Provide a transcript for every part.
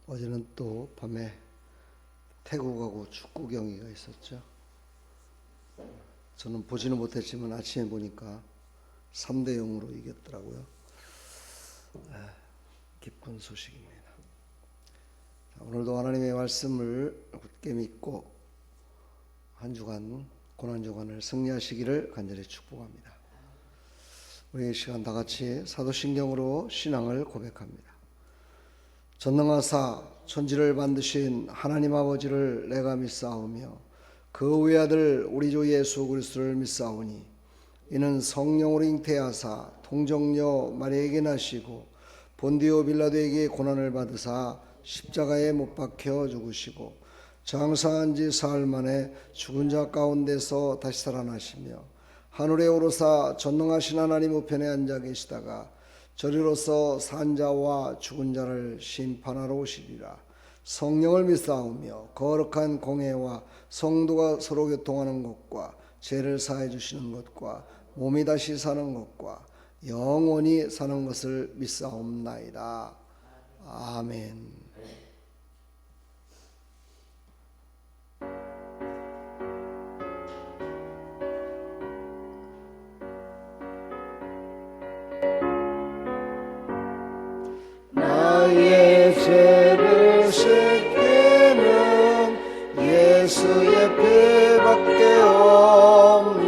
어제는 또 밤에 태국하고 축구 경기가 있었죠. 저는 보지는 못했지만 아침에 보니까 3대 0으로 이겼더라고요. 기쁜 소식입니다. 오늘도 하나님의 말씀을 굳게 믿고 한 주간 고난주간을 승리하시기를 간절히 축복합니다. 우리 이 시간 다 같이 사도신경으로 신앙을 고백합니다. 전능하사 천지를 만드신 하나님 아버지를 내가 믿사오며 그 외아들 우리 주 예수 그리스도를 믿사오니 이는 성령으로 잉태하사 동정녀 마리아에게 나시고 본디오 빌라도에게 고난을 받으사 십자가에 못 박혀 죽으시고 장사한 지 사흘 만에 죽은 자 가운데서 다시 살아나시며 하늘에 오르사 전능하신 하나님 우편에 앉아 계시다가 저리로서 산 자와 죽은 자를 심판하러 오시리라. 성령을 믿사오며 거룩한 공회와 성도가 서로 교통하는 것과 죄를 사해 주시는 것과 몸이 다시 사는 것과 영원히 사는 것을 믿사옵나이다. 아멘. 나의 죄를 씻기는 예수의 피밖에 없네.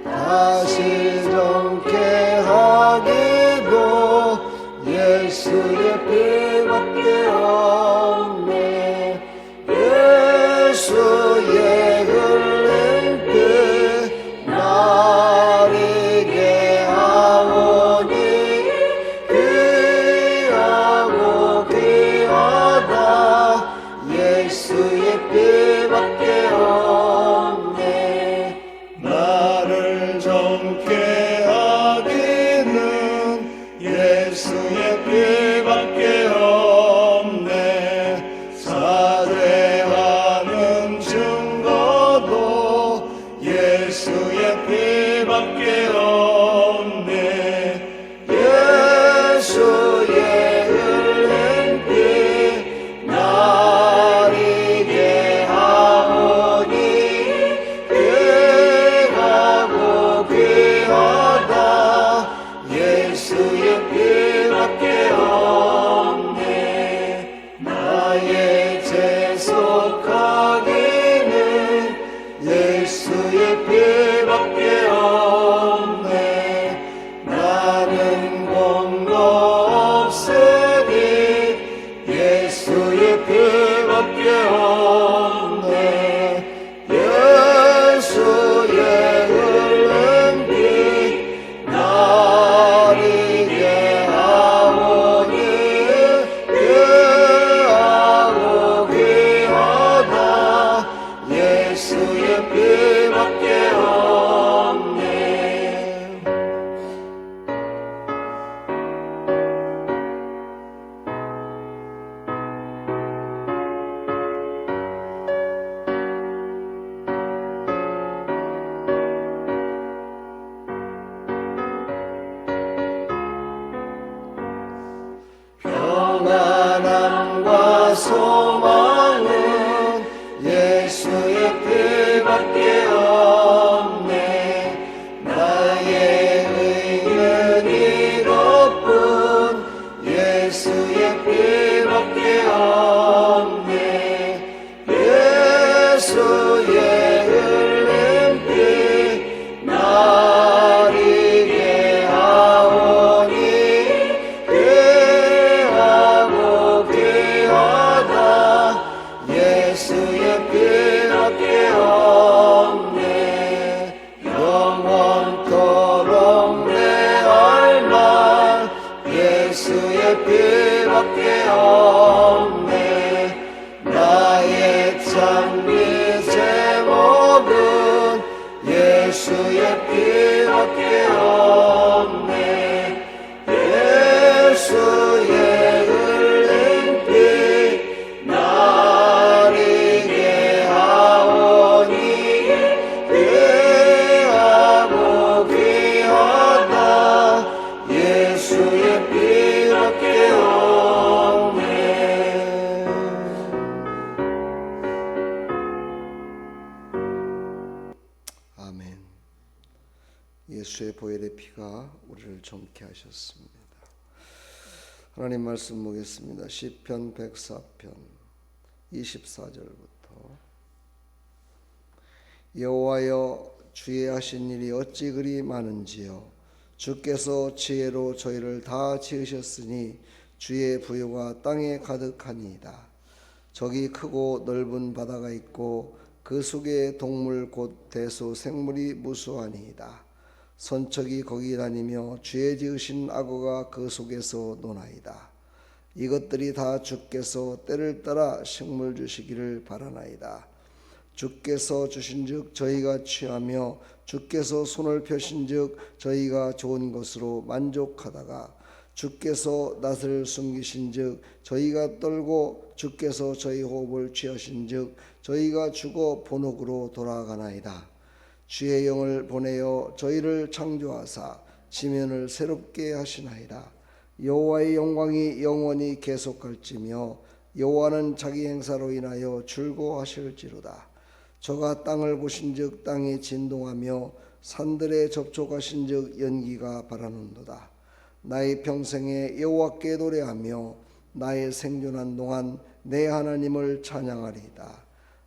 다시 정케 하기도 예수의 피밖에 없네. 예수의 흘린 피 나를 이게 하오니 예수의 피밖에 없네. 나를 정케 하기는 예수의 피밖에 없네. 사죄하는 증거도 예수의 피밖에 없네. 예수의 흘린 피 예수의 피밖에 없네. 나의 죄 속하기는 예수의 피밖에 없네. 나는 공도 없으니 예수의 피밖에 없네. 예수의 흘린 피 예수의 피밖에 없네. 평안함과 소망은 예수의 피밖에 없네. 나의 의는 이것뿐 예수의 피밖에 없네. 예수의 흘린 피 날 이게 하오니 귀하고 귀하다. 예수의 피밖에 없네. 예수의 보혈의 피가 우리를 정케 하셨습니다. 하나님 말씀 보겠습니다. 시편 104편 24절부터 여호와여 주의 하신 일이 어찌 그리 많은지요. 주께서 지혜로 저희를 다 지으셨으니 주의 부요가 땅에 가득하니이다. 저기 크고 넓은 바다가 있고 그 속에 동물 곧 대수 생물이 무수하니이다. 선척이 거기 다니며 주의 지으신 악어가 그 속에서 노나이다. 이것들이 다 주께서 때를 따라 식물 주시기를 바라나이다. 주께서 주신즉 저희가 취하며 주께서 손을 펴신즉 저희가 좋은 것으로 만족하다가 주께서 낯을 숨기신즉 저희가 떨고 주께서 저희 호흡을 취하신즉 저희가 죽어 본혹으로 돌아가나이다. 주의 영을 보내어 저희를 창조하사 지면을 새롭게 하시나이다. 여호와의 영광이 영원히 계속할지며 여호와는 자기 행사로 인하여 즐거워하실지로다. 저가 땅을 보신즉 땅이 진동하며 산들에 접촉하신즉 연기가 바라는도다. 나의 평생에 여호와께 노래하며 나의 생존한 동안 내 하나님을 찬양하리이다.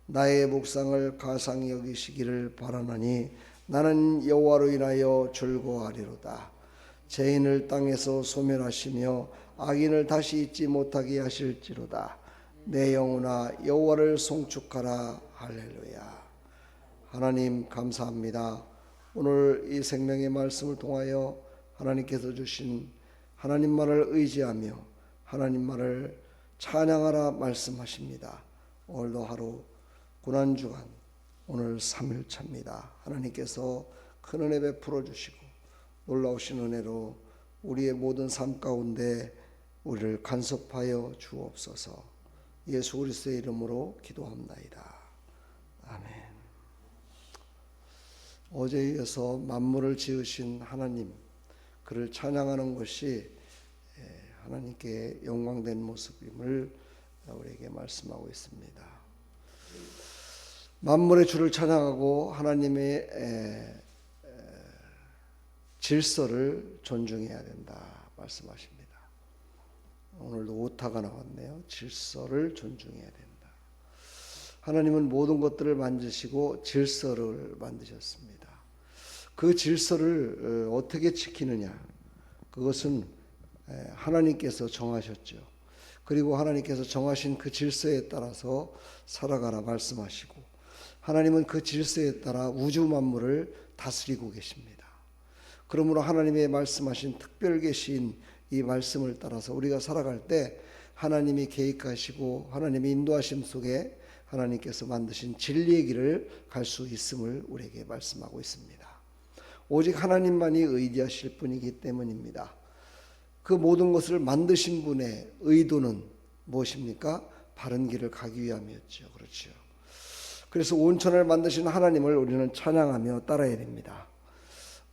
나의 묵상을 가상히 여기시기를 바라나니 나는 여호와로 인하여 즐거워하리로다. 죄인을 땅에서 소멸하시며 악인을 다시 잊지 못하게 하실지로다. 내 영혼아 여호와를 송축하라. 할렐루야. 하나님 감사합니다. 오늘 이 생명의 말씀을 통하여 하나님께서 주신 하나님만을 의지하며 하나님만을 찬양하라 말씀하십니다. 오늘도 하루 고난주간 오늘 3일차입니다. 하나님께서 큰 은혜 베풀어 주시고 놀라우신 은혜로 우리의 모든 삶 가운데 우리를 간섭하여 주옵소서. 예수 그리스도의 이름으로 기도합나이다. 아멘. 어제에 이어서 만물을 지으신 하나님, 그를 찬양하는 것이 하나님께 영광된 모습임을 우리에게 말씀하고 있습니다. 만물의 주를 찬양하고 하나님의 질서를 존중해야 된다 말씀하십니다. 오늘도 오타가 나왔네요. 질서를 존중해야 된다. 하나님은 모든 것들을 만드시고 질서를 만드셨습니다. 그 질서를 어떻게 지키느냐? 그것은 하나님께서 정하셨죠. 그리고 하나님께서 정하신 그 질서에 따라서 살아가라 말씀하시고 하나님은 그 질서에 따라 우주 만물을 다스리고 계십니다. 그러므로 하나님의 말씀하신 특별 계신 이 말씀을 따라서 우리가 살아갈 때 하나님이 계획하시고 하나님의 인도하심 속에 하나님께서 만드신 진리의 길을 갈 수 있음을 우리에게 말씀하고 있습니다. 오직 하나님만이 의지하실 분이기 때문입니다. 그 모든 것을 만드신 분의 의도는 무엇입니까? 바른 길을 가기 위함이었죠. 그렇죠. 그래서 온천을 만드신 하나님을 우리는 찬양하며 따라야 됩니다.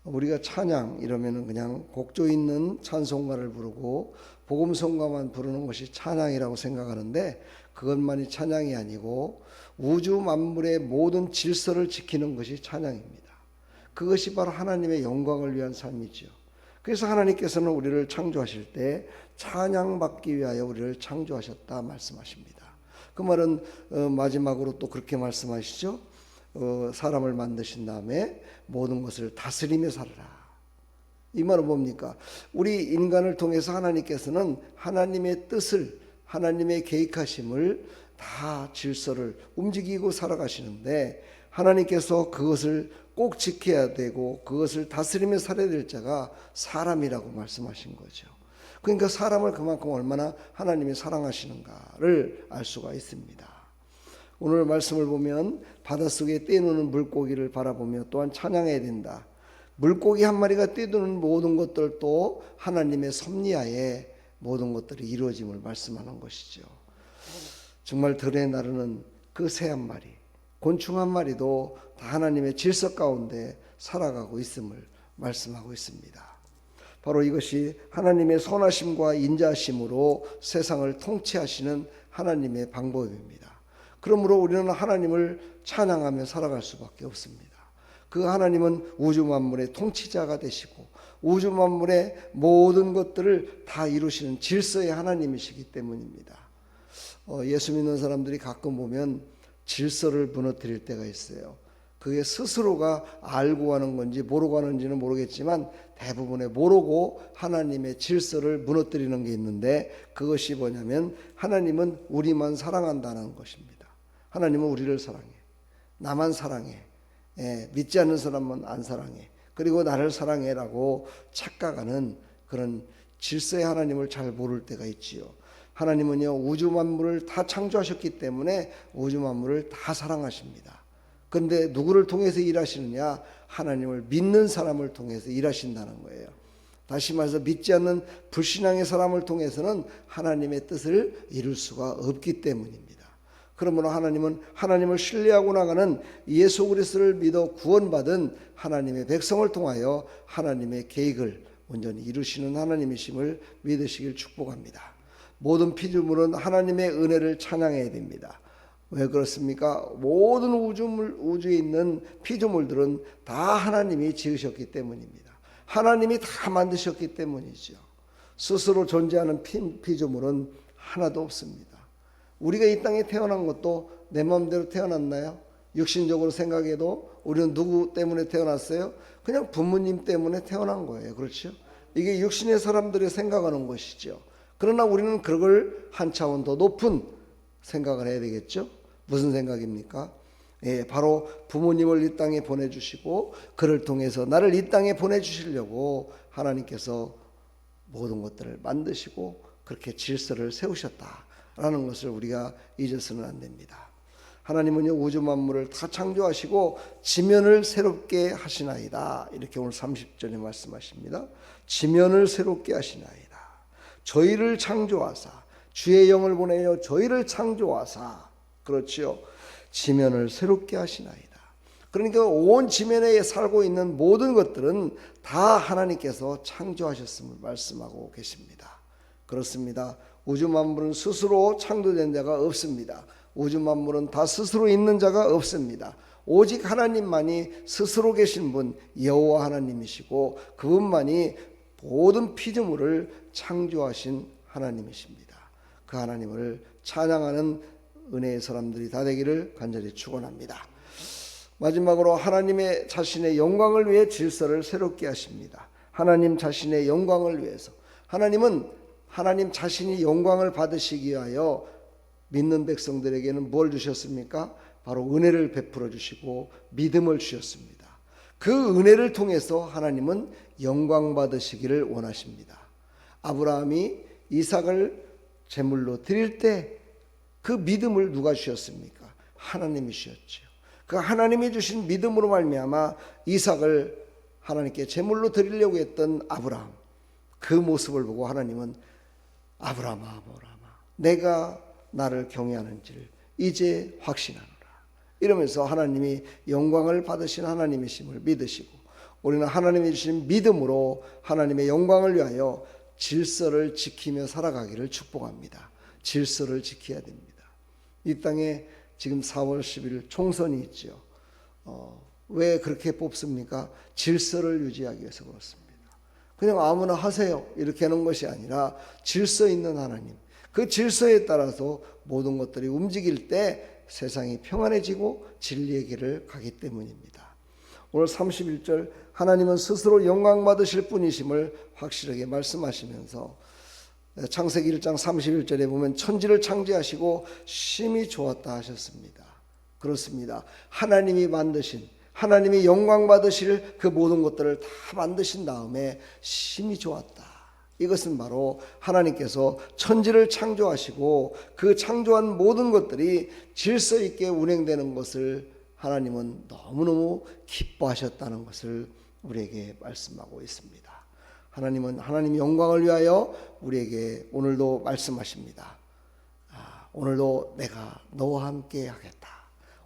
우리가 찬양 이러면은 그냥 곡조 있는 찬송가를 부르고 복음성가만 부르는 것이 찬양이라고 생각하는데 그것만이 찬양이 아니고 우주 만물의 모든 질서를 지키는 것이 찬양입니다. 그것이 바로 하나님의 영광을 위한 삶이죠. 그래서 하나님께서는 우리를 창조하실 때 찬양받기 위하여 우리를 창조하셨다 말씀하십니다. 그 말은 마지막으로 또 그렇게 말씀하시죠. 사람을 만드신 다음에 모든 것을 다스리며 살아라. 이 말은 뭡니까? 우리 인간을 통해서 하나님께서는 하나님의 뜻을 하나님의 계획하심을 다 질서를 움직이고 살아가시는데 하나님께서 그것을 꼭 지켜야 되고 그것을 다스리며 살아야 될 자가 사람이라고 말씀하신 거죠. 그러니까 사람을 그만큼 얼마나 하나님이 사랑하시는가를 알 수가 있습니다. 오늘 말씀을 보면 바닷속에 떼노는 물고기를 바라보며 또한 찬양해야 된다. 물고기 한 마리가 떼도는 모든 것들도 하나님의 섭리하에 모든 것들이 이루어짐을 말씀하는 것이죠. 정말 들에 나르는 그 새 한 마리, 곤충 한 마리도 다 하나님의 질서 가운데 살아가고 있음을 말씀하고 있습니다. 바로 이것이 하나님의 선하심과 인자하심으로 세상을 통치하시는 하나님의 방법입니다. 그러므로 우리는 하나님을 찬양하며 살아갈 수밖에 없습니다. 그 하나님은 우주 만물의 통치자가 되시고 우주 만물의 모든 것들을 다 이루시는 질서의 하나님이시기 때문입니다. 예수 믿는 사람들이 가끔 보면 질서를 무너뜨릴 때가 있어요. 그게 스스로가 알고 하는 건지 모르고 하는지는 모르겠지만 대부분의 모르고 하나님의 질서를 무너뜨리는 게 있는데, 그것이 뭐냐면 하나님은 우리만 사랑한다는 것입니다. 하나님은 우리를 사랑해. 나만 사랑해. 믿지 않는 사람은 안 사랑해. 그리고 나를 사랑해라고 착각하는 그런 질서의 하나님을 잘 모를 때가 있지요. 하나님은요, 우주 만물을 다 창조하셨기 때문에 우주 만물을 다 사랑하십니다. 그런데 누구를 통해서 일하시느냐? 하나님을 믿는 사람을 통해서 일하신다는 거예요. 다시 말해서 믿지 않는 불신앙의 사람을 통해서는 하나님의 뜻을 이룰 수가 없기 때문입니다. 그러므로 하나님은 하나님을 신뢰하고 나가는 예수 그리스도를 믿어 구원받은 하나님의 백성을 통하여 하나님의 계획을 온전히 이루시는 하나님이심을 믿으시길 축복합니다. 모든 피조물은 하나님의 은혜를 찬양해야 됩니다. 왜 그렇습니까? 모든 우주에 있는 피조물들은 다 하나님이 지으셨기 때문입니다. 하나님이 다 만드셨기 때문이죠. 스스로 존재하는 피조물은 하나도 없습니다. 우리가 이 땅에 태어난 것도 내 마음대로 태어났나요? 육신적으로 생각해도 우리는 누구 때문에 태어났어요? 그냥 부모님 때문에 태어난 거예요. 그렇죠? 이게 육신의 사람들이 생각하는 것이죠. 그러나 우리는 그걸 한 차원 더 높은 생각을 해야 되겠죠? 무슨 생각입니까? 바로 부모님을 이 땅에 보내주시고 그를 통해서 나를 이 땅에 보내주시려고 하나님께서 모든 것들을 만드시고 그렇게 질서를 세우셨다라는 것을 우리가 잊어서는 안 됩니다. 하나님은요, 우주 만물을 다 창조하시고 지면을 새롭게 하시나이다. 이렇게 오늘 30절에 말씀하십니다. 지면을 새롭게 하시나이다. 저희를 창조하사, 주의 영을 보내어 저희를 창조하사, 그렇지요, 지면을 새롭게 하시나이다. 그러니까 온 지면에 살고 있는 모든 것들은 다 하나님께서 창조하셨음을 말씀하고 계십니다. 그렇습니다. 우주 만물은 스스로 창조된 자가 없습니다. 우주 만물은 다 스스로 있는 자가 없습니다. 오직 하나님만이 스스로 계신 분 여호와 하나님이시고 그분만이 모든 피조물을 창조하신 하나님이십니다. 그 하나님을 찬양하는 은혜의 사람들이 다 되기를 간절히 축원합니다. 마지막으로 하나님의 자신의 영광을 위해 질서를 새롭게 하십니다. 하나님 자신의 영광을 위해서. 하나님은 하나님 자신이 영광을 받으시기 위하여 믿는 백성들에게는 뭘 주셨습니까? 바로 은혜를 베풀어 주시고 믿음을 주셨습니다. 그 은혜를 통해서 하나님은 영광 받으시기를 원하십니다. 아브라함이 이삭을 제물로 드릴 때 그 믿음을 누가 주셨습니까? 하나님이 주셨죠. 그 하나님이 주신 믿음으로 말미암아 이삭을 하나님께 제물로 드리려고 했던 아브라함, 그 모습을 보고 하나님은 아브라함아, 아브라함아, 내가 나를 경외하는지를 이제 확신하노라. 이러면서 하나님이 영광을 받으신 하나님이심을 믿으시고 우리는 하나님이 주신 믿음으로 하나님의 영광을 위하여 질서를 지키며 살아가기를 축복합니다. 질서를 지켜야 됩니다. 이 땅에 지금 4월 10일 총선이 있죠. 왜 그렇게 뽑습니까? 질서를 유지하기 위해서 그렇습니다. 그냥 아무나 하세요 이렇게 하는 것이 아니라 질서 있는 하나님, 그 질서에 따라서 모든 것들이 움직일 때 세상이 평안해지고 진리의 길을 가기 때문입니다. 오늘 31절 하나님은 스스로 영광 받으실 분이심을 확실하게 말씀하시면서 창세기 1장 31절에 보면 천지를 창조하시고 심히 좋았다 하셨습니다. 그렇습니다. 하나님이 만드신, 하나님이 영광 받으실 그 모든 것들을 다 만드신 다음에 심히 좋았다. 이것은 바로 하나님께서 천지를 창조하시고 그 창조한 모든 것들이 질서 있게 운행되는 것을 하나님은 너무너무 기뻐하셨다는 것을 우리에게 말씀하고 있습니다. 하나님은 하나님의 영광을 위하여 우리에게 오늘도 말씀하십니다. 오늘도 내가 너와 함께 하겠다.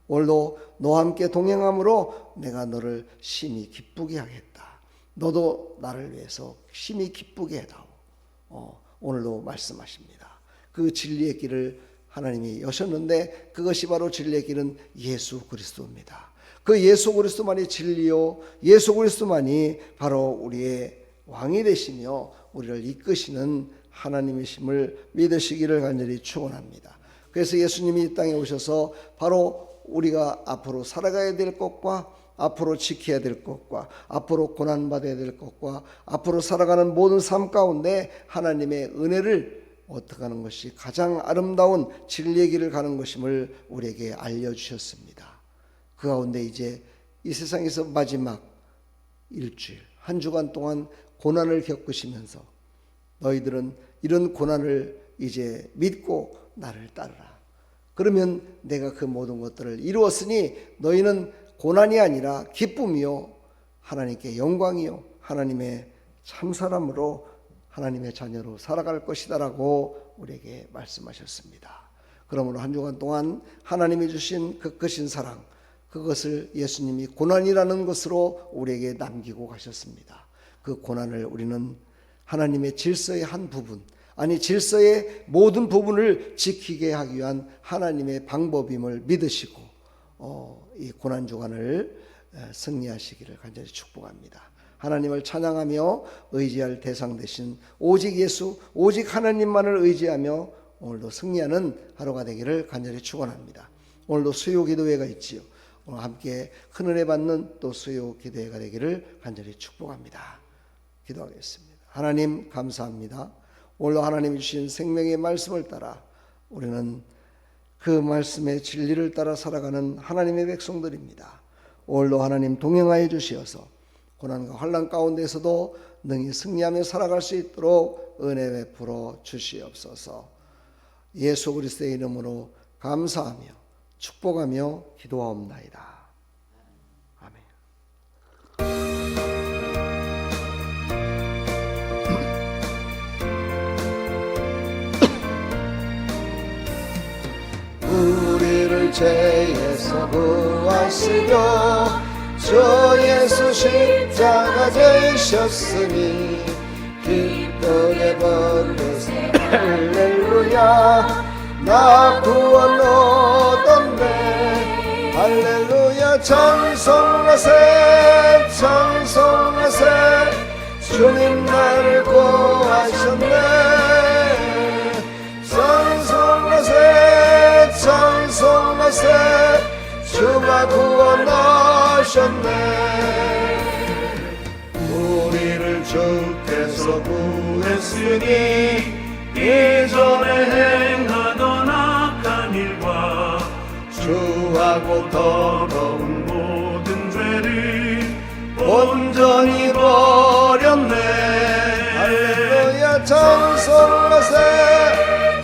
오늘도 너와 함께 동행함으로 내가 너를 심히 기쁘게 하겠다. 너도 나를 위해서 심히 기쁘게 해다오. 오늘도 말씀하십니다. 그 진리의 길을 하나님이 여셨는데 그것이 바로 진리의 길은 예수 그리스도입니다. 그 예수 그리스도만이 진리요 예수 그리스도만이 바로 우리의 왕이 되시며 우리를 이끄시는 하나님이심을 믿으시기를 간절히 축원합니다. 그래서 예수님이 이 땅에 오셔서 바로 우리가 앞으로 살아가야 될 것과 앞으로 지켜야 될 것과 앞으로 고난받아야 될 것과 앞으로 살아가는 모든 삶 가운데 하나님의 은혜를 어떻게 하는 것이 가장 아름다운 진리의 길을 가는 것임을 우리에게 알려주셨습니다. 그 가운데 이제 이 세상에서 마지막 일주일 한 주간 동안 고난을 겪으시면서 너희들은 이런 고난을 이제 믿고 나를 따르라. 그러면 내가 그 모든 것들을 이루었으니 너희는 고난이 아니라 기쁨이요 하나님께 영광이요 하나님의 참사람으로 하나님의 자녀로 살아갈 것이다 라고 우리에게 말씀하셨습니다. 그러므로 한 주간 동안 하나님이 주신 그 크신 사랑, 그것을 예수님이 고난이라는 것으로 우리에게 남기고 가셨습니다. 그 고난을 우리는 하나님의 질서의 한 부분, 아니 질서의 모든 부분을 지키게 하기 위한 하나님의 방법임을 믿으시고 이 고난주간을 승리하시기를 간절히 축복합니다. 하나님을 찬양하며 의지할 대상 되신 오직 예수, 오직 하나님만을 의지하며 오늘도 승리하는 하루가 되기를 간절히 축원합니다. 오늘도 수요 기도회가 있지요. 오늘 함께 큰 은혜 받는 또 수요 기도회가 되기를 간절히 축복합니다. 기도하겠습니다. 하나님 감사합니다. 오늘도 하나님이 주신 생명의 말씀을 따라 우리는 그 말씀의 진리를 따라 살아가는 하나님의 백성들입니다. 오늘도 하나님 동행하여 주시어서 고난과 환난 가운데서도 능히 승리하며 살아갈 수 있도록 은혜 베풀어 주시옵소서. 예수 그리스도의 이름으로 감사하며 축복하며 기도하옵나이다. 아멘. 우리를 죄에서 구하시려 주 예수 십자가 되셨으니 기쁘게 부르세 할렐루야. 나 구원 얻었네 할렐루야. 찬송하세 찬송하세 주님 나를 구하셨네. 찬송하세 찬송하세 주가 구원하셨네. 우리를 주께서 구했으니 이전에 행하던 악한 일과 주하고 더러운 모든 죄를 온전히 버렸네. 할렐루야. 찬송하세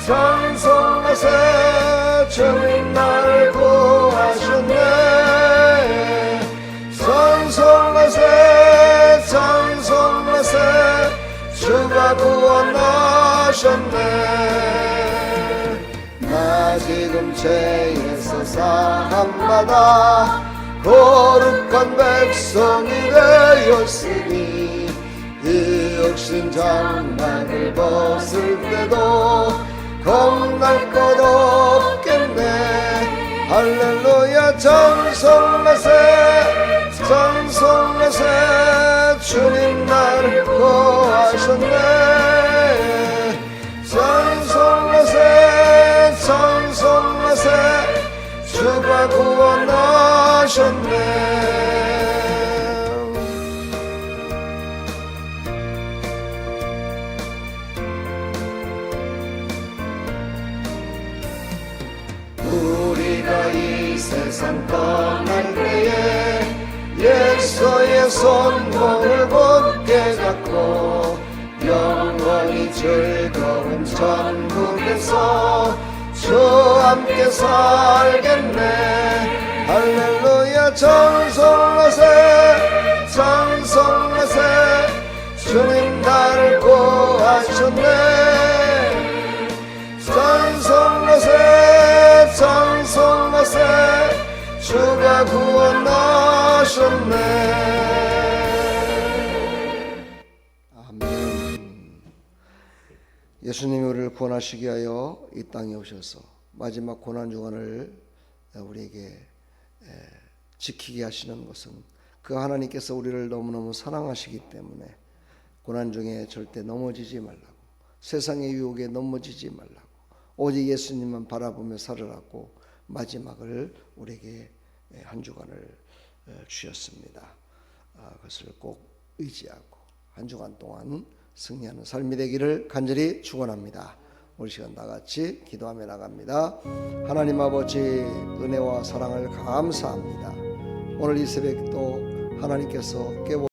찬송하세 주님 나를 구하셨네. 찬송하세 찬송하세 주가 구원하셨네. 나 지금 죄에서 사함받아 거룩한 백성이 되었으니 이 육신 장막을 벗을 때도 겁날 것 없겠네. 할렐루야. 찬송하세 찬송하세 주님 나를 구하셨네. 찬송하세 찬송하세 주가 구원하셨네. 우리가 이 세상 떠날 때에 예수의 손목을 굳게 잡고 영원히 즐거운 천국에서 주와 함께 살겠네. 할렐루야. 찬송하세 찬송하세 주님 나를 구하셨네. 찬송하세 찬송하세 주가 구원하셨네. 아멘. 예수님이 우리를 구원하시기 위하여 이 땅에 오셔서 마지막 고난주간을 우리에게 지키게 하시는 것은 그 하나님께서 우리를 너무너무 사랑하시기 때문에 고난 중에 절대 넘어지지 말라고, 세상의 유혹에 넘어지지 말라고, 오직 예수님만 바라보며 살으라고 마지막을 우리에게 한 주간을 주셨습니다. 그것을 꼭 의지하고 한 주간 동안 승리하는 삶이 되기를 간절히 축원합니다. 우리 시간 다 같이 기도하며 나갑니다. 하나님 아버지, 은혜와 사랑을 감사합니다. 오늘 이 새벽도 하나님께서 깨워